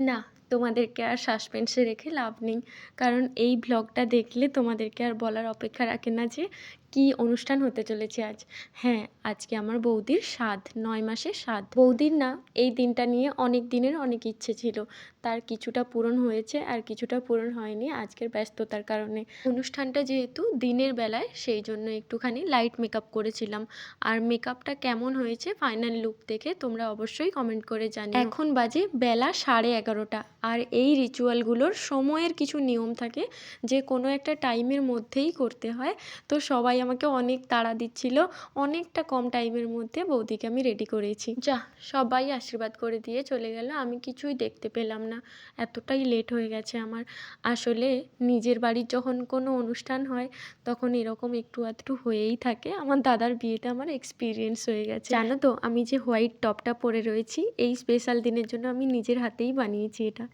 না, তোমাদেরকে আর সাসপেন্সে রেখে লাভ নেই। কারণ এই ভ্লগটা দেখলে তোমাদেরকে আর বলার অপেক্ষা রাখে না যে কি অনুষ্ঠান হতে চলেছে আজ। হ্যাঁ, আজকে আমার বৌদির শ্রাদ্ধ, ৯ মাসের শ্রাদ্ধ। বৌদির না এই দিনটা নিয়ে অনেক দিনের অনেক ইচ্ছে ছিল। তার কিছুটা পূরণ হয়েছে আর কিছুটা পূরণ হয়নি আজকের ব্যস্ততার কারণে। অনুষ্ঠানটা যেহেতু দিনের বেলায় সেই জন্য একটুখানি লাইট মেকআপ করেছিলাম। আর মেকআপটা কেমন হয়েছে ফাইনাল লুক দেখে তোমরা অবশ্যই কমেন্ট করে জানিও। এখন বাজে বেলা 11:30 আর এই রিচুয়ালগুলোর সময়ের কিছু নিয়ম থাকে যে কোনো একটা টাইমের মধ্যেই করতে হয়। তো সবাই আমাকে অনেক তাড়া দিচ্ছিল। অনেকটা কম টাইমের মধ্যে বৌদিকে আমি রেডি করেছি। যাহ, সবাই আশীর্বাদ করে দিয়ে চলে গেল। আমি কিছুই দেখতে পেলাম না। এতটাই লেট হয়ে গেছে আমার। আসলে নিজের বাড়ির যখন কোনো অনুষ্ঠান হয় তখন এরকম একটু আধটু হয়েই থাকে। আমার দাদার বিয়েতে আমার এক্সপিরিয়েন্স হয়ে গেছে। জানো তো আমি যে হোয়াইট টপটা পরে রয়েছি এই স্পেশাল দিনের জন্য আমি নিজের হাতেই বানিয়েছি এটা।